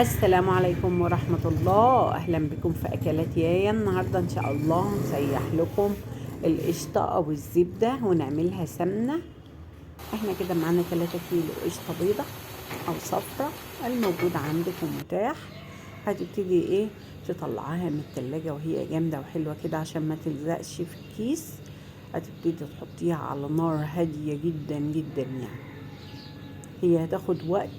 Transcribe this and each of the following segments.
السلام عليكم ورحمة الله. أهلا بكم في أكلات يايا. النهاردة إن شاء الله هنسيح لكم القشطة أو الزبدة ونعملها سمنة. احنا كده معانا 3 كيلو قشطة بيضة أو صفرة، الموجود عندكم متاح. هتبتدي تطلعها من التلاجة وهي جامدة وحلوة كده عشان ما تلزقش في الكيس. هتبتدي تحطيها على نار هادية جدا جدا، يعني هي هتاخد وقت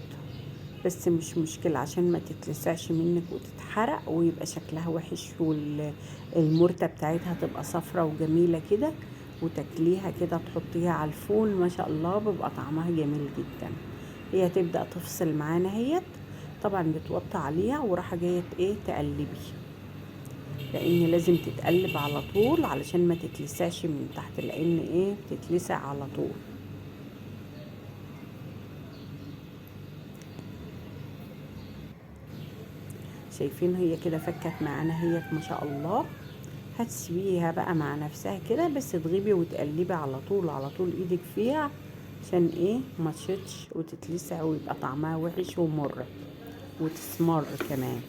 بس مش مشكلة عشان ما تتلسعش منك وتتحرق ويبقى شكلها وحش، والمرتة بتاعتها تبقى صفرة وجميلة كده، وتاكليها كده تحطيها على الفول ما شاء الله بيبقى طعمها جميل جدا. هي تبدأ تفصل معانا اهيت، طبعا بتوطي عليها وراح جاية تقلبي، لان لازم تتقلب على طول علشان ما تتلسعش من تحت، لان بتتلسع على طول. شايفين هي كده فكت معانا هي ما شاء الله. هتسيبيها بقى مع نفسها كده، بس تغيبي وتقلبي على طول على طول ايدك فيها عشان ما تشطش وتتلسع ويبقى طعمها وحش ومر وتسمر كمان.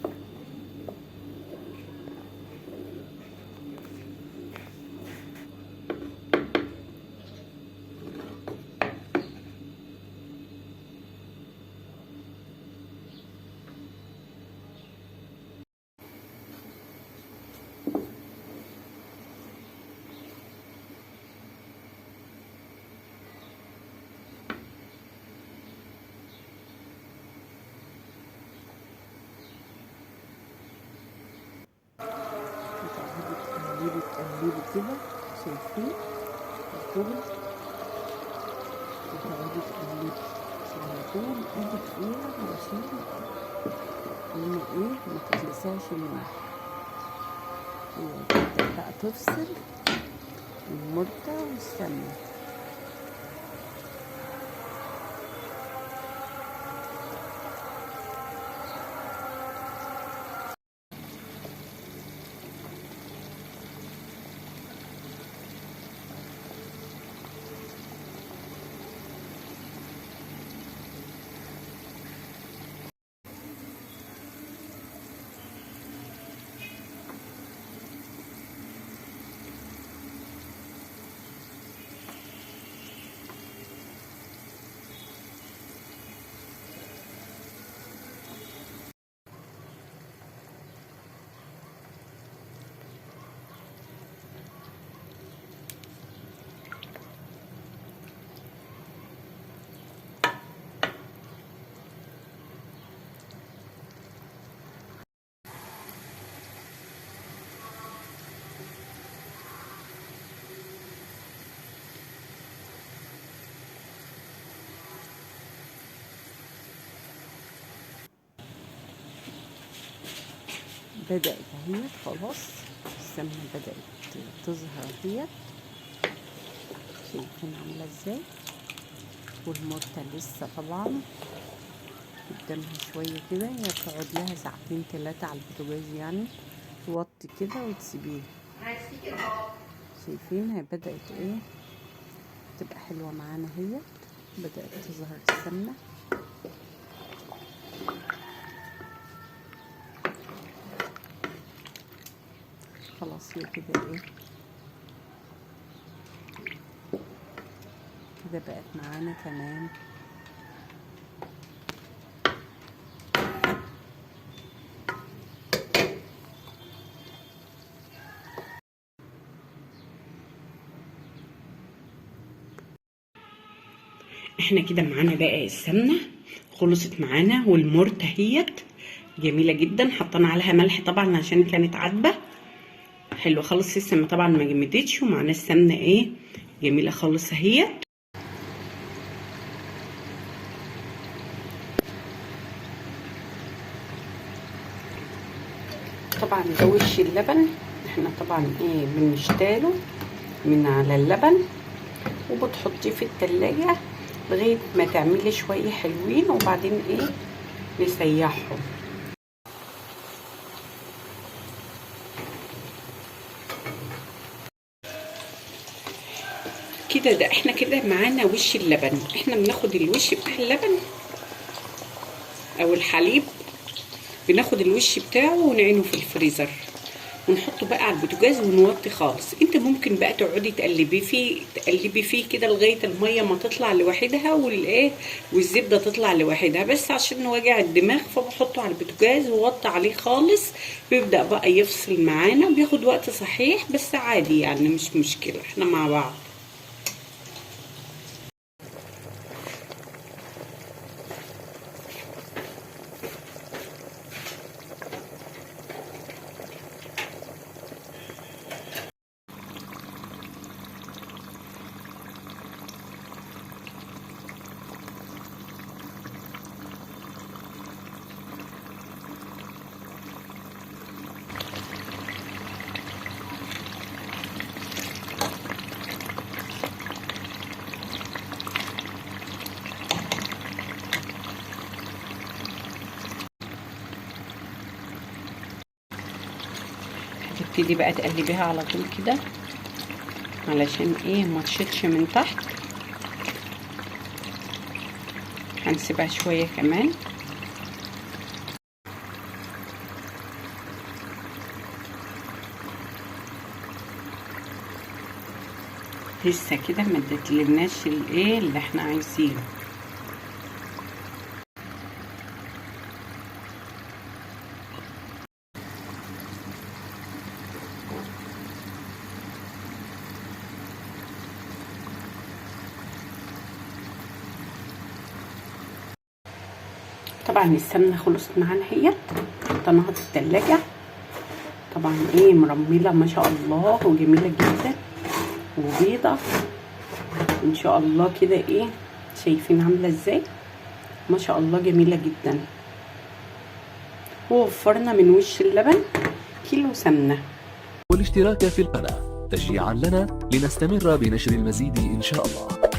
تقلبي تقلبي كده، شايفين الطول؟ وتقعدي تقلبي على طول ايدك فيها علشان ما تتلسعش منها. وتبدأ بقى تفصل المرتة والسمنة. بدأت اهيت خلاص، السمنة بدأت تظهر اهيت، شايفين عاملة ازاي؟ والمرتة لسه طبعا قدامها شوية كده، هي تقعد لها ساعتين 3 على البوتاجاز يعني. توطي كده وتسيبيها. شايفين هي بدأت تبقى حلوة معانا اهيت، بدأت تظهر السمنة. خلاص هي كده كده بقت معانا تمام. احنا كده معانا بقى السمنة خلصت معانا، والمرتة اهيت جميلة جدا. حطينا عليها ملح طبعا عشان كانت عدبة حلوة خالص، السمنة طبعا ما جمدتش، ومعانا السمنة جميلة خالص اهيت. طبعا ده وش اللبن، احنا طبعا بنشتاله من على اللبن وبتحطيه في التلاجة لغاية ما تعملي شوية حلوين، وبعدين نسيحهم كده. ده احنا كده معانا وش اللبن. احنا بناخد الوش بتاع اللبن او الحليب بناخد الوش بتاعه ونعينه في الفريزر ونحطه بقى على البوتاجاز ونوطي خالص. انت ممكن بقى تقعدي تقلبي فيه كده لغايه الميه ما تطلع لوحدها والايه والزبده تطلع لوحدها، بس عشان وجع الدماغ فبحطه على البوتاجاز ووطي عليه خالص، بيبدا بقى يفصل معانا. بياخد وقت صحيح بس عادي يعني مش مشكله، احنا مع بعض. هتبتدي بقى تقلبيها على طول كده علشان ايه ما تشطش من تحت. هنسيبها شويه كمان. لسه كده ما ادتلناش الايه اللي احنا عايزينه. طبعا السمنه خلصت معانا اهيت، حطيناها في التلاجة. طبعا ايه مرمله ما شاء الله وجميله جدا وبيضه ان شاء الله كده. ايه شايفين عامله ازاي ما شاء الله جميله جدا. ووفرنا من وش اللبن كيلو سمنه. والاشتراك في القناه تشجيعا لنا لنستمر بنشر المزيد ان شاء الله.